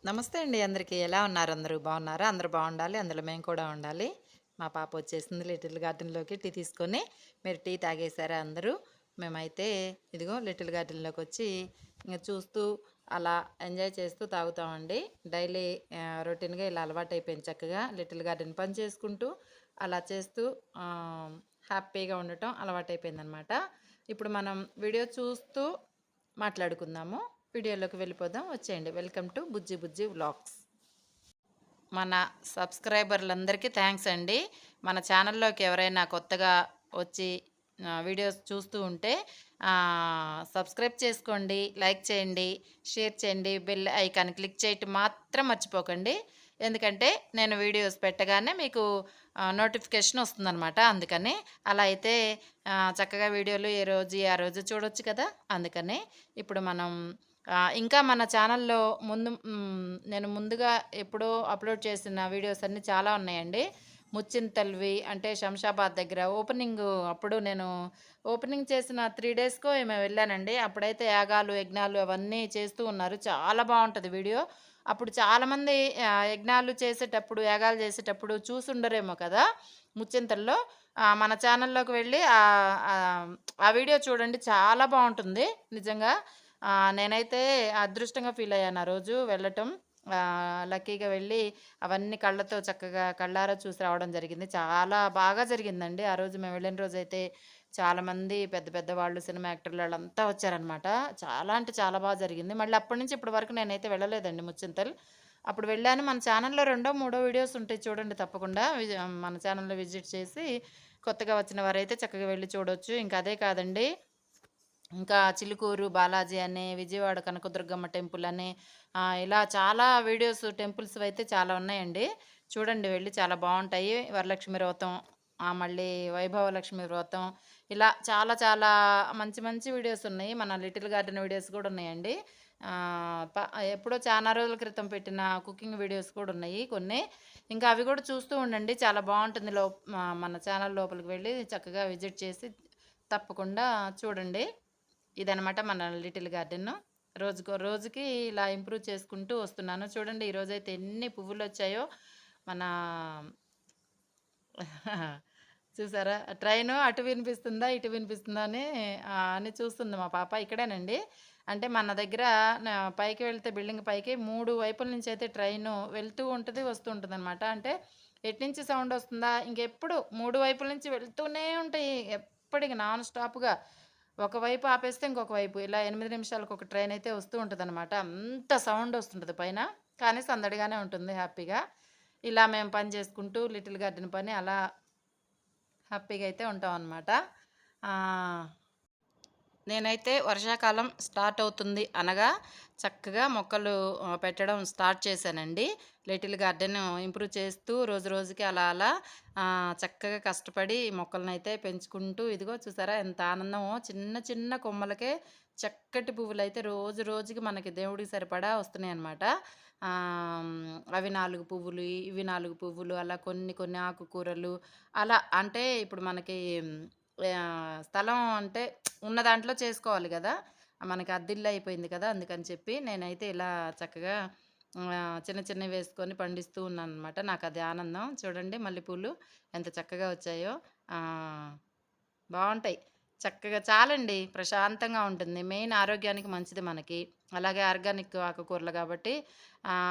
నమస్తే అండి అందరికీ. ఎలా ఉన్నారు అందరూ? బాగున్నారా? అందరూ బాగుండాలి. అందులో మేము కూడా ఉండాలి. మా పాప వచ్చేసింది లిటిల్ గార్డెన్‌లోకి టీ తీసుకొని. మీరు టీ తాగేసారా అందరూ? మేమైతే ఇదిగో లిటిల్ గార్డెన్‌లోకి వచ్చి ఇంక చూస్తూ అలా ఎంజాయ్ చేస్తూ తాగుతామండి. డైలీ రొటీన్‌గా ఇలా అలవాటైపోయింది చక్కగా లిటిల్ గార్డెన్ పని చేసుకుంటూ, అలా చేస్తూ హ్యాపీగా ఉండటం అలవాటైపోయిందనమాట. ఇప్పుడు మనం వీడియో చూస్తూ మాట్లాడుకుందాము. వీడియోలోకి వెళ్ళిపోదాం. వచ్చేయండి. Welcome to Bujji Bujji vlogs. మన సబ్స్క్రైబర్లందరికీ థ్యాంక్స్ అండి. మన ఛానల్లోకి ఎవరైనా కొత్తగా వచ్చి వీడియోస్ చూస్తూ ఉంటే సబ్స్క్రైబ్ చేసుకోండి, లైక్ చేయండి, షేర్ చేయండి, బెల్ ఐకాన్ క్లిక్ చేయటం మాత్రం మర్చిపోకండి. ఎందుకంటే నేను వీడియోస్ పెట్టగానే మీకు నోటిఫికేషన్ వస్తుందన్నమాట. అందుకని అలా అయితే చక్కగా వీడియోలు ఏ రోజు ఆ రోజు చూడొచ్చు కదా. అందుకని ఇప్పుడు మనం ఇంకా మన ఛానల్లో నేను ముందుగా ఎప్పుడో అప్లోడ్ చేసిన వీడియోస్ అన్నీ చాలా ఉన్నాయండి. ముచ్చింతల్వి అంటే శంషాబాద్ దగ్గర అప్పుడు నేను ఓపెనింగ్ చేసిన 3 డేస్‌కో ఏమో వెళ్ళానండి. అప్పుడైతే యాగాలు, యజ్ఞాలు అవన్నీ చేస్తూ ఉన్నారు. చాలా బావుంటది వీడియో. అప్పుడు చాలామంది యజ్ఞాలు చేసేటప్పుడు, యాగాలు చేసేటప్పుడు చూసుండరేమో కదా! ముచ్చింతల్లో. మన ఛానల్లోకి వెళ్ళి ఆ వీడియో చూడండి, చాలా బావుంటుంది నిజంగా. నేనైతే అదృష్టంగా ఫీల్ అయ్యాను ఆ రోజు వెళ్ళటం. లక్కీగా వెళ్ళి అవన్నీ కళ్ళతో చక్కగా కళ్ళారా చూసి రావడం జరిగింది. చాలా బాగా జరిగిందండి. ఆ రోజు మేము వెళ్ళిన రోజైతే చాలామంది పెద్ద పెద్ద వాళ్ళు, సినిమా యాక్టర్లు ఆళ్ళంతా వచ్చారనమాట. చాలా అంటే చాలా బాగా జరిగింది. మళ్ళీ అప్పటి నుంచి ఇప్పటి వరకు నేనైతే వెళ్ళలేదండి ముచ్చింతల్. అప్పుడు వెళ్ళాను. మన ఛానల్‌లో రెండో, మూడో వీడియోస్ ఉంటాయి చూడండి తప్పకుండా. మన ఛానల్‌లో విజిట్ చేసి కొత్తగా వచ్చిన వారైతే చక్కగా వెళ్లి చూడొచ్చు. ఇంకా అదే కాదండి, ఇంకా చిలుకూరు బాలాజీ అని, విజయవాడ కనకదుర్గమ్మ టెంపుల్ అని, ఇలా చాలా వీడియోస్ టెంపుల్స్‌వయితే చాలా ఉన్నాయండి. చూడండి వెళ్ళి, చాలా బావుంటాయి. వరలక్ష్మి వ్రతం, మళ్ళీ వైభవలక్ష్మి వ్రతం, ఇలా చాలా చాలా మంచి మంచి వీడియోస్ ఉన్నాయి. మన లిటిల్ గార్డెన్ వీడియోస్ కూడా ఉన్నాయండి. ఆహ్, ప ఎప్పుడో చానా రోజుల క్రితం పెట్టిన కుకింగ్ వీడియోస్ కూడా ఉన్నాయి కొన్ని. ఇంకా అవి కూడా చూస్తూ ఉండండి. చాలా బావుంటుంది. మన ఛానల్ లోపలికి వెళ్ళి చక్కగా విజిట్ చేసి తప్పకుండా చూడండి. ఇదనమాట మన లిటిల్ గార్డెన్. రోజుకి ఇలా ఇంప్రూవ్ చేసుకుంటూ వస్తున్నాను. చూడండి ఈరోజైతే ఎన్ని పువ్వులొచ్చాయో. మన చూసారా? ట్రైను అటు వినిపిస్తుందా, ఇటు వినిపిస్తుందా అని చూస్తుంది మా పాప. ఇక్కడేనండి. అంటే మన దగ్గర పైకి వెళ్తే బిల్డింగ్ పైకి 3 వైపుల నుంచయితే ట్రైను వెళ్తూ ఉంటది, వస్తూ ఉంటదనమాట. అంటే ఎటునుంచి సౌండొస్తుందా, ఇంకెప్పుడు 3 వైపుల నుంచి వెళ్తూనే ఉంటాయి. ఎప్పటికి నాన్ స్టాప్‌గా. ఒకవైపు ఆపేస్తే ఇంకొక వైపు. ఇలా 8 నిమిషాలకు ఒక ట్రైనయితే వస్తూ ఉంటదనమాట. అంత సౌండొస్తుంటది పైన. కానీ సందడిగానే ఉంటుంది హ్యాపీగా. ఇలా మేము పని చేసుకుంటూ లిటిల్ గార్డెన్ పని అలా హ్యాపీగా అయితే ఉంటామనమాట. ఆహ్, నేనైతే వర్షాకాలం స్టార్ట్ అవుతుంది అనగా చక్కగా మొక్కలు పెట్టడం స్టార్ట్ చేశానండి. లిటిల్ గార్డెన్ ఇంప్రూవ్ చేస్తూ రోజు రోజుకి అలా అలా చక్కగా కష్టపడి మొక్కలనైతే పెంచుకుంటూ, ఇదిగో చూసారా ఎంత ఆనందమో. చిన్న చిన్న కొమ్మలకే చక్కటి పువ్వులైతే రోజు రోజుకి మనకి దేవుడికి సరిపడా వస్తున్నాయన్నమాట. అవి 4 పువ్వులు, ఇవి 4 పువ్వులు, అలా కొన్ని కొన్ని ఆకుకూరలు, అలా అంటే ఇప్పుడు మనకి స్థలం అంటే ఉన్న దాంట్లో చేసుకోవాలి గదా! మనకి అద్దిల్లు అయిపోయింది కదా! అందుకని చెప్పి నేనైతే ఇలా చక్కగా చిన్న చిన్నవి వేసుకొని పండిస్తూ ఉన్నాననమాట. నాకది ఆనందం. చూడండి మల్లెపూలు ఎంత చక్కగా వచ్చాయో. ఆహ్, బావుంటాయి. చక్కగా చాలండి. ప్రశాంతంగా ఉంటుంది. మెయిన్ ఆరోగ్యానికి మంచిది మనకి. అలాగే ఆర్గానిక్ ఆకుకూరలు గాబట్టి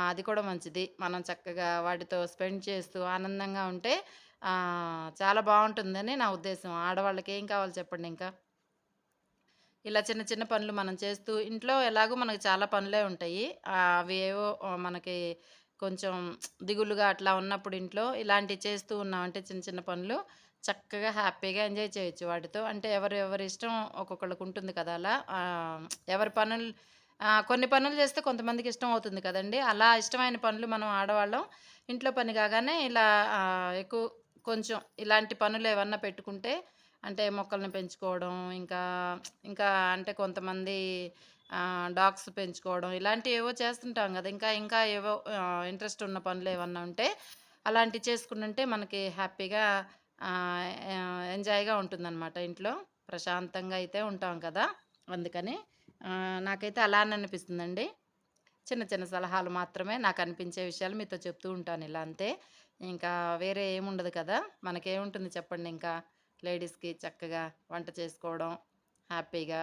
అది కూడా మంచిది. మనం చక్కగా వాటితో స్పెండ్ చేస్తూ ఆనందంగా ఉంటే చాలా బావుంటుందని నా ఉద్దేశం. ఆడవాళ్ళకి ఏం కావాలి చెప్పండి ఇంకా? ఇలా చిన్న చిన్న పనులు మనం చేస్తూ ఇంట్లో ఎలాగో మనకు చాలా పనులే ఉంటాయి. అవి ఏవో మనకి కొంచెం దిగులుగా అట్లా ఉన్నప్పుడు ఇంట్లో ఇలాంటివి చేస్తూ ఉన్నామంటే చిన్న చిన్న పనులు చక్కగా హ్యాపీగా ఎంజాయ్ చేయొచ్చు వాటితో. అంటే ఎవరి ఇష్టం ఒక్కొక్కళ్ళకి ఉంటుంది కదా! అలా ఎవరి పనులు కొన్ని పనులు చేస్తే కొంతమందికి ఇష్టం అవుతుంది కదండీ! అలా ఇష్టమైన పనులు మనం ఆడవాళ్ళం ఇంట్లో పని కాగానే ఇలా ఎక్కువ కొంచెం ఇలాంటి పనులు ఏమన్నా పెట్టుకుంటే, అంటే మొక్కల్ని పెంచుకోవడం, ఇంకా ఇంకా అంటే కొంతమంది డాగ్స్ పెంచుకోవడం ఇలాంటివేవో చేస్తుంటాం గదా! ఇంకా ఇంకా ఏవో ఇంట్రెస్ట్ ఉన్న పనులేమన్నా ఉంటే అలాంటివి చేసుకుంటుంటే మనకి హ్యాపీగా ఎంజాయ్‌గా ఉంటుందనమాట ఇంట్లో. ప్రశాంతంగా అయితే ఉంటాం కదా! అందుకని నాకైతే అలానే అనిపిస్తుందండి. చిన్న చిన్న సలహాలు మాత్రమే నాకు అనిపించే విషయాలు మీతో చెప్తూ ఉంటాను ఇలా అంతే. ఇంకా వేరే ఏముండదు కదా! మనకేముంటుంది చెప్పండి ఇంకా. లేడీస్‌కి చక్కగా వంట చేసుకోవడం, హ్యాపీగా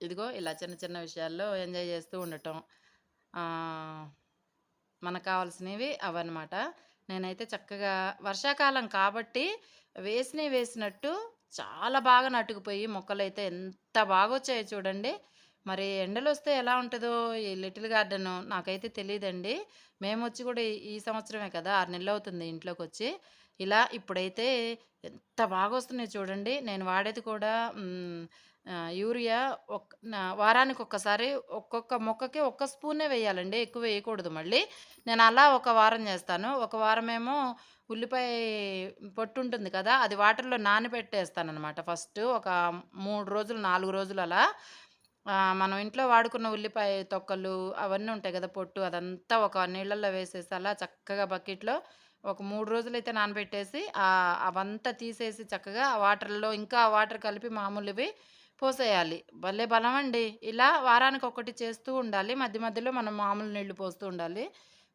ఇదిగో ఇలా చిన్న చిన్న విషయాల్లో ఎంజాయ్ చేస్తూ ఉండటం. ఆహ్, మనకు కావాల్సినవి అవన్నమాట. నేనైతే చక్కగా వర్షాకాలం కాబట్టి వేసినవి వేసినట్టు చాలా బాగా నాటుకుపోయి మొక్కలైతే ఎంత బాగొచ్చాయో చూడండి. మరి ఎండలొస్తే ఎలా ఉంటదో ఈ లిటిల్ గార్డెను నాకైతే తెలీదండి. మేమొచ్చి కూడా ఈ సంవత్సరమే కదా! 6 నెలలవుతుంది ఇంట్లోకొచ్చి. ఇలా ఇప్పుడైతే ఎంత బాగొస్తున్నాయో చూడండి. నేను వాడేది కూడా యూరియా వారానికొక్కసారి ఒక్కొక్క మొక్కకి ఒక్క స్పూనే వేయాలండి. ఎక్కువ వేయకూడదు మళ్ళీ. నేను అలా ఒక వారం చేస్తాను. ఒక వారమేమో ఉల్లిపాయ పొట్టుంటుంది కదా! అది వాటర్‌లో నానబెట్టేస్తాననమాట ఫస్టు. ఒక 3 రోజులు, 4 రోజులు అలా. మనం ఇంట్లో వాడుకున్న ఉల్లిపాయ తొక్కలు అవన్నీ ఉంటాయి కదా! పొట్టు అదంతా ఒక నీళ్ళల్లో వేసేసి అలా చక్కగా బకెట్‌లో ఒక 3 రోజులైతే నానబెట్టేసి అవంతా తీసేసి చక్కగా ఆ వాటర్‌లో ఇంకా వాటర్ కలిపి మామూలువి పోసేయాలి. భలే బలమండి. ఇలా వారానికొకటి చేస్తూ ఉండాలి. మధ్య మధ్యలో మనం మామూలు నీళ్లు పోస్తూ ఉండాలి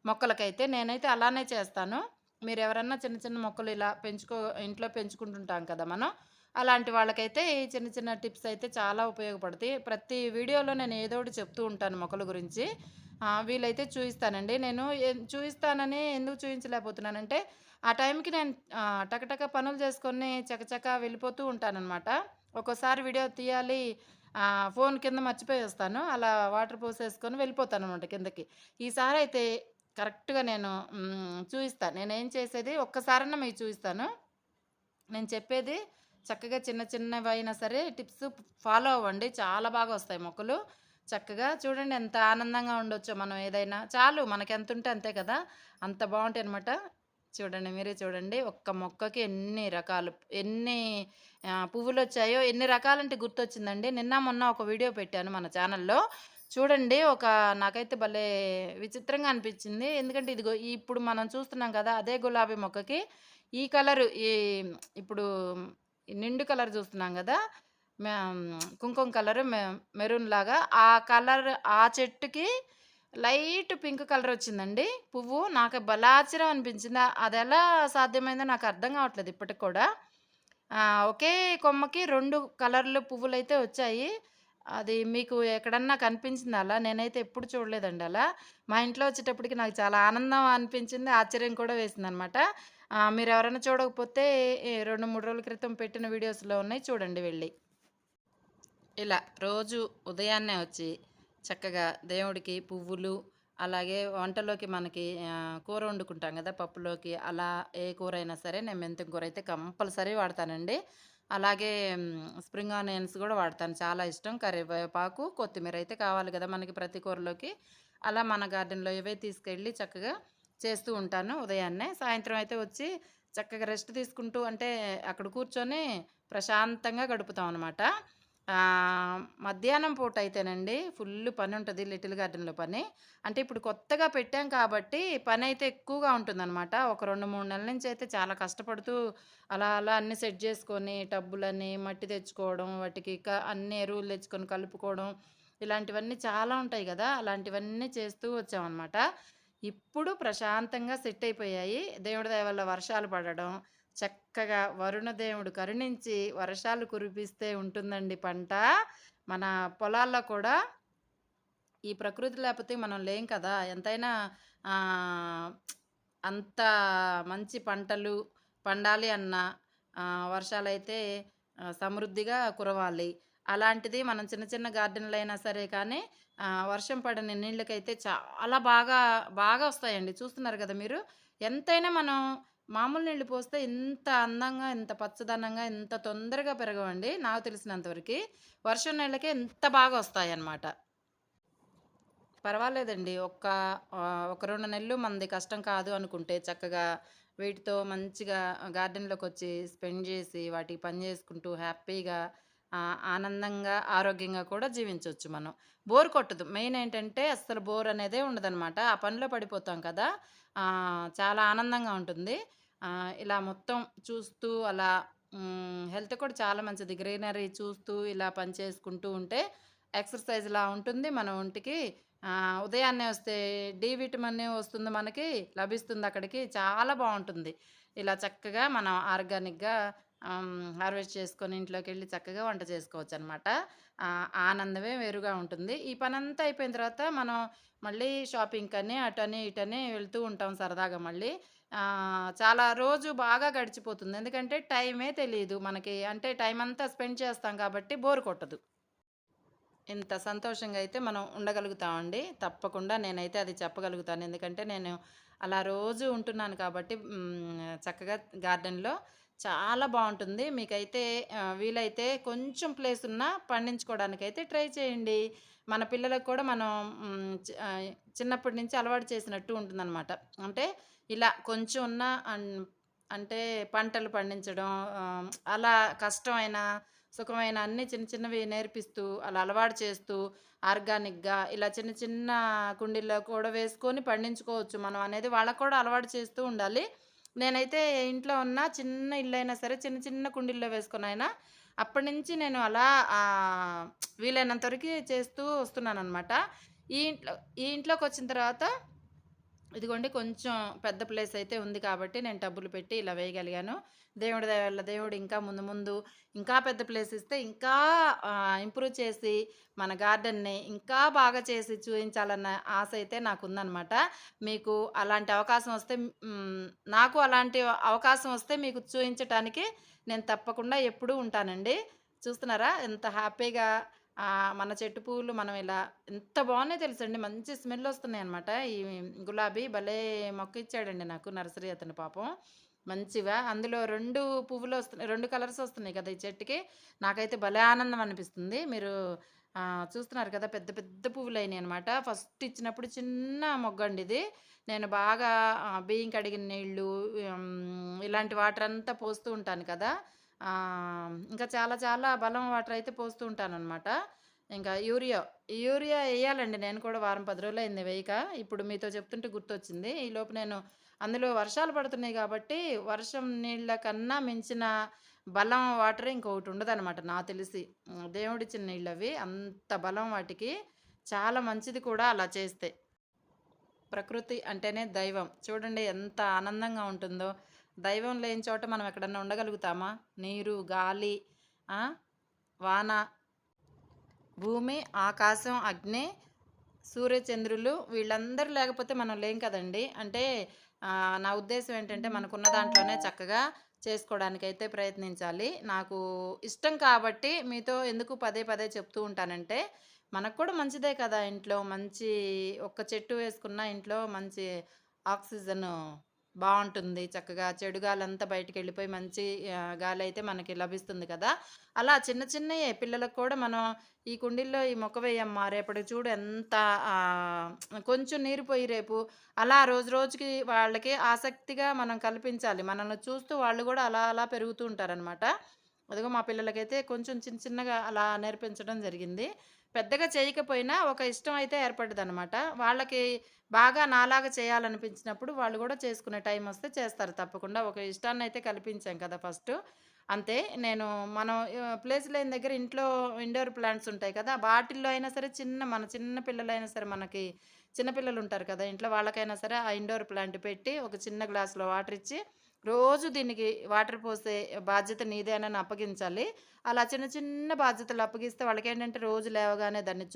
మొక్కలకైతే. నేనైతే అలానే చేస్తాను. మీరెవరన్నా చిన్న చిన్న మొక్కలు ఇలా ఇంట్లో పెంచుకుంటుంటాం కదా మనం. అలాంటి వాళ్ళకైతే ఈ చిన్న చిన్న టిప్స్ అయితే చాలా ఉపయోగపడతాయి. ప్రతి వీడియోలో నేను ఏదో ఒకటి చెప్తూ ఉంటాను మొక్కల గురించి. వీలైతే చూయిస్తానండి. నేను చూయిస్తానని ఎందుకు చూయించలేకపోతున్నానంటే, ఆ టైంకి నేను టకటక పనులు చేసుకొని చకచకా వెళ్ళిపోతూ ఉంటాననమాట. ఒక్కోసారి వీడియో తీయాలి. ఫోన్ కింద మర్చిపోయి వస్తాను. అలా వాటర్ పోసేసుకొని వెళ్ళిపోతాననమాట కిందకి. ఈసారైతే కరెక్ట్‌గా నేను చూయిస్తా. నేనేం చేసేది ఒక్కసారన్నా మీకు చూయిస్తాను. నేను చెప్పేది చక్కగా చిన్న చిన్నవైనా సరే టిప్స్ ఫాలో అవ్వండి. చాలా బాగా వస్తాయి మొక్కలు. చక్కగా చూడండి ఎంత ఆనందంగా ఉండొచ్చో మనం ఏదైనా. చాలు మనకెంతుంటే అంతే కదా! అంత బావుంటాయనమాట. చూడండి మీరే చూడండి. ఒక్క మొక్కకి ఎన్ని రకాలు ఎన్ని పువ్వులొచ్చాయో ఎన్ని రకాలంటే గుర్తొచ్చిందండి. నిన్న మొన్న ఒక వీడియో పెట్టాను మన ఛానల్‌లో. చూడండి నాకైతే భలే విచిత్రంగా అనిపించింది. ఎందుకంటే ఇదిగో ఇప్పుడు మనం చూస్తున్నాం కదా! అదే గులాబీ మొక్కకి ఈ కలరు ఇప్పుడు నిండు కలర్ చూస్తున్నాం గదా! కుంకుమ కలరు మెరూన్ లాగా ఆ కలర్ ఆ చెట్టుకి లైట్ పింక్ కలర్ వచ్చిందండి పువ్వు. నాకు భలే ఆశ్చర్యం అనిపించింది. అదెలా సాధ్యమైందో నాకు అర్థం కావట్లేదు ఇప్పటికి కూడా. ఒకే కొమ్మకి 2 కలర్‌లు పువ్వులైతే వచ్చాయి. అది మీకు ఎక్కడన్నా కనిపించిందా అలా? నేనైతే ఎప్పుడు చూడలేదండి అలా. మా ఇంట్లో వచ్చేటప్పటికి నాకు చాలా ఆనందం అనిపించింది. ఆశ్చర్యం కూడా వేసిందనమాట. మీరెవరైనా చూడకపోతే 2, 3 రోజుల క్రితం పెట్టిన వీడియోస్‌లో ఉన్నాయి చూడండి వెళ్ళి. ఇలా రోజు ఉదయాన్నే వచ్చి చక్కగా దేవుడికి పువ్వులు, అలాగే వంటలోకి మనకి కూర వండుకుంటాం కదా! పప్పులోకి అలా ఏ కూరైనా సరే నేను మెంతం కూర అయితే కంపల్సరీ వాడతానండి. అలాగే స్ప్రింగ్ ఆనియన్స్ కూడా వాడతాను. చాలా ఇష్టం. కరివేపాకు, కొత్తిమీర అయితే కావాలి కదా! మనకి ప్రతి కూరలోకి. అలా మన గార్డెన్‌లో ఇవే తీసుకెళ్ళి చక్కగా చేస్తూ ఉంటాను ఉదయాన్నే. సాయంత్రం అయితే వచ్చి చక్కగా రెస్ట్ తీసుకుంటూ అంటే అక్కడ కూర్చొని ప్రశాంతంగా గడుపుతాం అనమాట. మధ్యాహ్నం పూట అయితేనండి ఫుల్లు పనుంటది లిటిల్ గార్డెన్‌లో పని. అంటే ఇప్పుడు కొత్తగా పెట్టాం కాబట్టి పనైతే ఎక్కువగా ఉంటుందనమాట. ఒక 2, 3 నెలల నుంచి అయితే చాలా కష్టపడుతూ అలా అలా అన్నీ సెట్ జేసుకొని టబ్బులని, మట్టి తెచ్చుకోవడం, వాటికి అన్ని ఎరువులు తెచ్చుకొని కలుపుకోవడం, ఇలాంటివన్నీ చాలా ఉంటాయి గదా! అలాంటివన్నీ చేస్తూ వచ్చామనమాట. ఇప్పుడు ప్రశాంతంగా సెట్ అయిపోయాయి. దేవుడి దయ వల్ల వర్షాలు పడడం, చక్కగా వరుణదేవుడు కరుణించి వర్షాలు కురిపిస్తే ఉంటుందండి పంట. మన పొలాల్లో కూడా ఈ ప్రకృతి లేపోతే మనం లేం కదా! ఎంతైనా ఆహ్, అంత మంచి పంటలు పండాలి అన్నా వర్షాలైతే సమృద్ధిగా కురవాలి. అలాంటిది మనం చిన్న చిన్న గార్డెన్‌లైనా సరే కానీ వర్షం పడని నీళ్ళకైతే చాలా బాగా, బాగా వస్తాయండి. చూస్తున్నారు గదా మీరు. ఎంతైనా మనం మామూలు నీళ్ళు పోస్తే ఇంత అందంగా, ఇంత పచ్చదనంగా, ఇంత తొందరగా పెరగవండి నాకు తెలిసినంత వరకి. వర్షం నీళ్ళకే ఇంత బాగా వస్తాయన్నమాట. పర్వాలేదండి. ఒక 2 నెలలు మనది కష్టం కాదు అనుకుంటే చక్కగా వీటితో మంచిగా గార్డెన్‌లోకొచ్చి స్పెండ్ జేసి వాటికి పని జేసుకుంటూ హ్యాపీగా ఆనందంగా, ఆరోగ్యంగా కూడా జీవించొచ్చు మనం. బోర్ కొట్టదు. మెయిన్ ఏంటంటే అస్సలు బోర్ అనేదే ఉండదనమాట. ఆ పనిలో పడిపోతాం కదా! చాలా ఆనందంగా ఉంటుంది. ఇలా మొత్తం చూస్తూ అలా హెల్త్ కూడా చాలా మంచిది. గ్రీనరీ చూస్తూ ఇలా పని చేసుకుంటూ ఉంటే ఎక్సర్సైజ్‌లా ఉంటుంది మన ఒంటికి. ఉదయాన్నే వస్తే డి విటమిన్ వస్తుంది మనకి, లభిస్తుంది అక్కడికి. చాలా బావుంటుంది. ఇలా చక్కగా మనం ఆర్గానిక్‌గా హార్వెస్ట్ చేసుకొని ఇంట్లోకెళ్ళి చక్కగా వంట చేసుకోవచ్చనమాట. ఆనందమే వేరుగా ఉంటుంది. ఈ పనంతా అయిపోయిన తర్వాత మనం మళ్ళీ షాపింగ్‌కని అటని, ఇటని వెళ్తూ ఉంటాం సరదాగా మళ్ళీ. చాలా రోజు బాగా గడిచిపోతుంది. ఎందుకంటే టైమే తెలీదు మనకి. అంటే టైమంతా స్పెండ్ చేస్తాం కాబట్టి బోర్ కొట్టదు. ఇంత సంతోషంగా అయితే మనం ఉండగలుగుతామండి. తప్పకుండా నేనైతే అది చెప్పగలుగుతాను. ఎందుకంటే నేను అలా రోజు ఉంటున్నాను కాబట్టి చక్కగా గార్డెన్‌లో చాలా బావుంటుంది. మీకైతే వీలైతే కొంచెం ప్లేస్ ఉన్నా పండించుకోవడానికైతే ట్రై చేయండి. మన పిల్లలకు కూడా మనం చిన్నప్పటి నుంచి అలవాటు చేసినట్టు ఉంటుందనమాట. అంటే ఇలా కొంచెం ఉన్న అంటే పంటలు పండించడం అలా కష్టమైన సుఖమైన అన్నీ చిన్న చిన్నవి నేర్పిస్తూ, అలా అలవాటు చేస్తూ, ఆర్గానిక్‌గా ఇలా చిన్న చిన్న కుండీల్లో కూడా వేసుకొని పండించుకోవచ్చు మనం అనేది వాళ్ళకి కూడా అలవాటు చేస్తూ ఉండాలి. నేనైతే ఇంట్లో ఉన్న చిన్న ఇల్లైనా సరే చిన్న చిన్న కుండీల్లో వేసుకొనైనా అప్పటినుంచి నేను అలా వీలైనంత వరకి చేస్తూ వస్తున్నాననమాట. ఈ ఇంట్లోకొచ్చిన తర్వాత ఇదిగోండి కొంచెం పెద్ద ప్లేస్ అయితే ఉంది కాబట్టి నేను టబ్బులు పెట్టి ఇలా వేయగలిగాను. దేవుడి దయ వల్ల దేవుడు ఇంకా ముందు ముందు ఇంకా పెద్ద ప్లేస్ ఇస్తే ఇంకా ఇంప్రూవ్ చేసి మన గార్డెన్‌ని ఇంకా బాగా చేసి చూయించాలన్న ఆశ అయితే నాకుందనమాట. మీకు అలాంటి అవకాశం వస్తే నాకు అలాంటి అవకాశం వస్తే మీకు చూయించటానికి నేను తప్పకుండా ఎప్పుడూ ఉంటానండి. చూస్తున్నారా ఎంత హ్యాపీగా మన చెట్టు పువ్వులు మనం ఇలా ఎంత బాగున్నాయో తెలుసండి. మంచి స్మెల్ వస్తున్నాయన్నమాట. ఈ గులాబీ భలే మొక్క ఇచ్చాడండి నాకు నర్సరీ అతను పాపం. మంచిగా అందులో 2 పువ్వులు వస్తున్నాయి. 2 కలర్స్ వస్తున్నాయి కదా! ఈ చెట్టుకి. నాకైతే భలే ఆనందం అనిపిస్తుంది. మీరు చూస్తున్నారు కదా! పెద్ద పెద్ద పువ్వులయినాయన్నమాట. ఫస్ట్ ఇచ్చినప్పుడు చిన్న మొగ్గండి ఇది. నేను బాగా బియ్యం కడిగిన నీళ్ళు ఇలాంటి వాటర్ అంతా పోస్తూ ఉంటాను కదా! ఇంకా చాలా చాలా బలం వాటర్ అయితే పోస్తూ ఉంటాననమాట. ఇంకా యూరియా ఎయ్యాలండి నేను కూడా వారం 10 రోజులయింది వేయక. ఇప్పుడు మీతో చెప్తుంటే గుర్తొచ్చింది. ఈలోపు నేను అందులో వర్షాలు పడుతున్నాయి గాబట్టి, వర్షం నీళ్ళ కన్నా మించిన బలం వాటర్ ఇంకొకటి ఉండదనమాట నాకు తెలిసి. దేవుడిచ్చిన నీళ్ళవి. అంత బలం వాటికి. చాలా మంచిది కూడా అలా చేస్తే. ప్రకృతి అంటేనే దైవం. చూడండి ఎంత ఆనందంగా ఉంటుందో. దైవం లేని చోట మనం ఎక్కడన్నా ఉండగలుగుతామా? నీరు, గాలి, ఆ! వాన, భూమి, ఆకాశం, అగ్ని, సూర్యచంద్రులు వీళ్ళందరూ లేకపోతే మనం లేం కదండీ! అంటే నా ఉద్దేశ్యం ఏంటంటే మనకున్న దాంట్లోనే చక్కగా చేసుకోవడానికైతే ప్రయత్నించాలి. నాకు ఇష్టం కాబట్టి మీతో ఎందుకు పదే పదే చెప్తూ ఉంటానంటే, మనకు కూడా మంచిదే కదా! ఇంట్లో మంచి ఒక్క చెట్టు వేసుకున్న ఇంట్లో మంచి ఆక్సిజను బావుంటుంది. చక్కగా చెడు గాలంతా బయటికెళ్ళిపోయి మంచి గాలైతే మనకి లభిస్తుంది కదా! అలా చిన్న చిన్నయే పిల్లలకు కూడా మనం ఈ కుండీల్లో ఈ మొక్క వేయమ్మా రేపటికి చూడు ఎంత కొంచెం నీరు పొయ్యి రేపు అలా రోజు రోజుకి వాళ్ళకి ఆసక్తిగా మనం కల్పించాలి. మనల్ని చూస్తూ వాళ్ళు గూడా అలా అలా పెరుగుతూ ఉంటారనమాట. అదిగో మా పిల్లలకైతే కొంచెం చిన్న చిన్నగా అలా నేర్పించడం జరిగింది. పెద్దగా చేయకపోయినా ఒక ఇష్టం అయితే ఏర్పడ్డదనమాట. వాళ్ళకి బాగా నాలాగా చేయాలనిపించినప్పుడు వాళ్ళు గూడా చేసుకునే టైమొస్తే చేస్తారు తప్పకుండా. ఒక ఇష్టాన్నయితే కల్పించాం కదా ఫస్టు. అంతే నేను మనం ప్లేస్ లేని దగ్గర ఇంట్లో ఇండోర్ ప్లాంట్స్ ఉంటాయి కదా! వాటిల్లో అయినా సరే మన చిన్న పిల్లలైనా సరే మనకి చిన్న పిల్లలుంటారు కదా! ఇంట్లో వాళ్ళకైనా సరే ఆ ఇండోర్ ప్లాంట్ పెట్టి ఒక చిన్న గ్లాస్‌లో వాటర్ ఇచ్చి, రోజు దీనికి వాటర్ పోసే బాధ్యత నీదే అని అప్పగించాలి. అలా చిన్న చిన్న బాధ్యతలు అప్పగిస్తే వాళ్ళకేంటంటే రోజు లేవగానే దాన్ని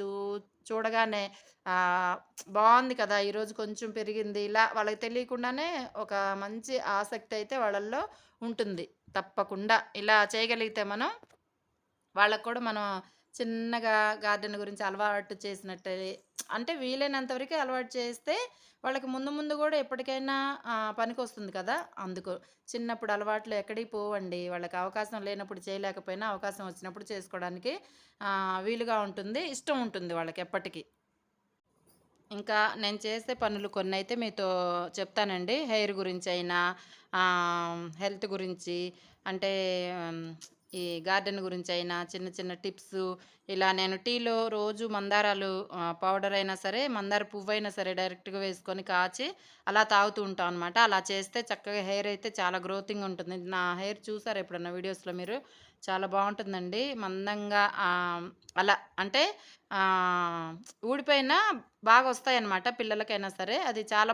చూడగానే ఆహ్, బావుంది కదా! ఈరోజు కొంచెం పెరిగింది. ఇలా వాళ్ళకి తెలియకుండానే ఒక మంచి ఆసక్తి అయితే వాళ్ళల్లో ఉంటుంది. తప్పకుండా. ఇలా చేయగలిగితే మనం వాళ్ళకి కూడా మనం చిన్నగా గార్డెన్ గురించి అలవాటు చేసినట్టే అంటే వీలైనంత వరకే అలవాటు చేస్తే వాళ్ళకి ముందు ముందు గూడా ఎప్పటికైనా పనికొస్తుంది కదా! అందుకు. చిన్నప్పుడు అలవాట్లు ఎక్కడికి పోవండి. వాళ్ళకి అవకాశం లేనప్పుడు చేయలేకపోయినా అవకాశం వచ్చినప్పుడు చేసుకోవడానికి వీలుగా ఉంటుంది. ఇష్టం ఉంటుంది వాళ్ళకి ఎప్పటికి. ఇంకా నేను చేసే పనులు కొన్నైతే మీతో చెప్తానండి. హెయిర్ గురించైనా, హెల్త్ గురించి అంటే హ్మ్, ఈ గార్డెన్ గురించైనా చిన్న చిన్న టిప్సు ఇలా నేను టీలో రోజు మందారాలు పౌడర్ అయినా సరే, మందార పువ్వైనా సరే డైరెక్ట్‌గా వేసుకొని కాచి అలా తాగుతూ ఉంటాం అనమాట. అలా చేస్తే చక్కగా హెయిర్ అయితే చాలా గ్రోతింగ్ ఉంటుంది. నా హెయిర్ చూసారా ఎప్పుడన్నా వీడియోస్‌లో మీరు? చాలా బావుంటుందండి. మందంగా అలా అంటే ఆహ్, ఊడిపోయినా బాగొస్తాయన్నమాట పిల్లలకైనా సరే. అది చాలా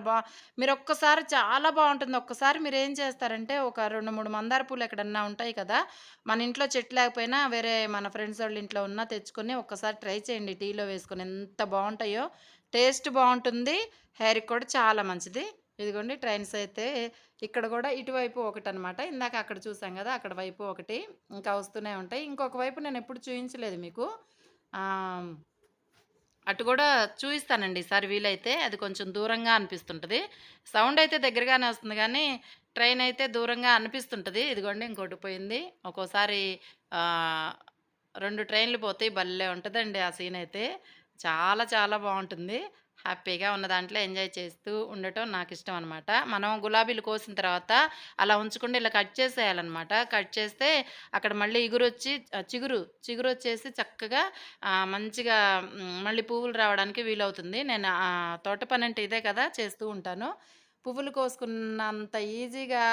మీరొక్కసారి చాలా బావుంటుంది. ఒక్కసారి మీరేం చేస్తారంటే, ఒక 2, 3 మందార పూలు ఎక్కడన్నా ఉంటాయి కదా! మన ఇంట్లో చెట్టు లేకపోయినా వేరే మన ఫ్రెండ్సోళ్ళ ఇంట్లో ఉన్నా తెచ్చుకొని ఒక్కసారి ట్రై చేయండి టీలో వేసుకొని. ఎంత బావుంటాయో. టేస్ట్ బావుంటుంది. హెయిర్‌కి కూడా చాలా మంచిది. ఇదిగోండి ట్రైన్స్ అయితే ఇక్కడ గూడా ఇటువైపు ఒకటనమాట. ఇందాక అక్కడ చూసాం గదా! అక్కడ వైపు ఒకటి. ఇంకా వస్తూనే ఉంటాయి. ఇంకొక వైపు నేనెప్పుడు చూయించలేదు మీకు. ఆహ్, అటు గూడా చూయిస్తానండి ఈసారి వీలైతే. అది కొంచెం దూరంగా అనిపిస్తుంటది. సౌండయితే దగ్గరగానే వస్తుంది గానీ, ట్రైనయితే దూరంగా అనిపిస్తుంటది. ఇదిగోండి ఇంకోటి పోయింది. ఒక్కోసారి ఆహ్, 2 ట్రైన్‌లు పోతాయి. భలే ఉంటదండి ఆ సీనయితే. చాలా చాలా బావుంటుంది. హ్యాపీగా ఉన్న దాంట్లో ఎంజాయ్ చేస్తూ ఉండటం నాకిష్టం అనమాట. మనం గులాబీలు కోసిన తర్వాత అలా ఉంచకుండా ఇలా కట్ చేసేయాలనమాట. కట్ చేస్తే అక్కడ మళ్ళీ ఇగురొచ్చి చిగురొచ్చేసి చక్కగా మంచిగా మళ్ళీ పువ్వులు రావడానికి వీలవుతుంది. నేను తోట పనంటే ఇదే కదా! చేస్తూ ఉంటాను. పువ్వులు కోసుకున్నంత ఈజీగా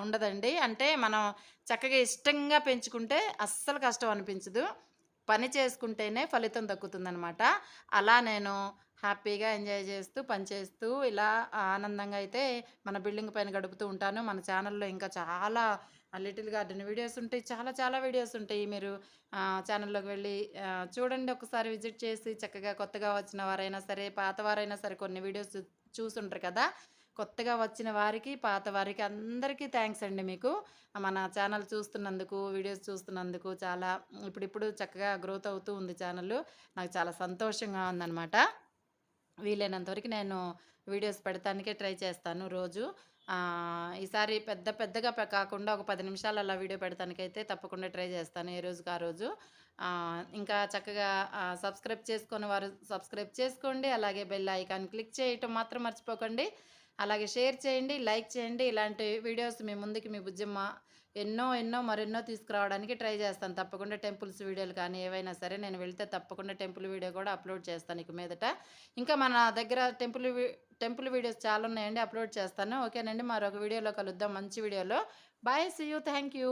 ఉండదండి. అంటే మనం చక్కగా ఇష్టంగా పెంచుకుంటే అస్సలు కష్టం అనిపించదు. పని చేసుకుంటేనే ఫలితం దక్కుతుందనమాట. అలా నేను హ్యాపీగా ఎంజాయ్ చేస్తూ, పని చేస్తూ ఇలా ఆనందంగా అయితే మన బిల్డింగ్ పైన గడుపుతూ ఉంటాను. మన ఛానల్‌లో ఇంకా చాలా లిటిల్ గార్డెన్ వీడియోస్ ఉంటాయి. చాలా చాలా వీడియోస్ ఉంటాయి. మీరు ఛానల్‌లోకి వెళ్ళి చూడండి ఒకసారి విజిట్ చేసి చక్కగా కొత్తగా వచ్చిన వారైనా సరే, పాతవారైనా సరే కొన్ని వీడియోస్ చూసుంటారు కదా! కొత్తగా వచ్చిన వారికి, పాత వారికి అందరికీ థాంక్స్ అండి మీకు. మన ఛానల్ చూస్తున్నందుకు, వీడియోస్ చూస్తున్నందుకు చాలా ఇప్పుడిప్పుడు చక్కగా గ్రోత్ అవుతూ ఉంది ఛానలు. నాకు చాలా సంతోషంగా ఉందనమాట. వీలైనంత వరకు నేను వీడియోస్ పెడతానికే ట్రై చేస్తాను రోజు. ఈసారి పెద్ద పెద్దగా కాకుండా ఒక 10 నిమిషాలు అలా వీడియో పెడతానికైతే తప్పకుండా ట్రై చేస్తాను. ఏ రోజుకి ఆ రోజు. ఇంకా చక్కగా సబ్స్క్రైబ్ చేసుకోని వారు సబ్స్క్రైబ్ చేసుకోండి. అలాగే బెల్ ఐకాన్ క్లిక్ చేయటం మాత్రం మర్చిపోకండి. అలాగే షేర్ చేయండి, లైక్ చేయండి. ఇలాంటి వీడియోస్ మీ ముందుకి మీ బుజ్జమ్మ ఎన్నో, ఎన్నో మరెన్నో తీసుకురావడానికి ట్రై చేస్తాను. తప్పకుండా టెంపుల్స్ వీడియోలు కానీ ఏవైనా సరే నేను వెళ్తే తప్పకుండా టెంపుల్ వీడియో కూడా అప్లోడ్ చేస్తాను ఇక మీదట. ఇంకా మన దగ్గర టెంపుల్ వీడియోస్ చాలా ఉన్నాయండి. అప్లోడ్ చేస్తాను. ఓకేనండి. మరొక వీడియోలో కలుద్దాం మంచి వీడియోలో. Bye. See you. Thank you.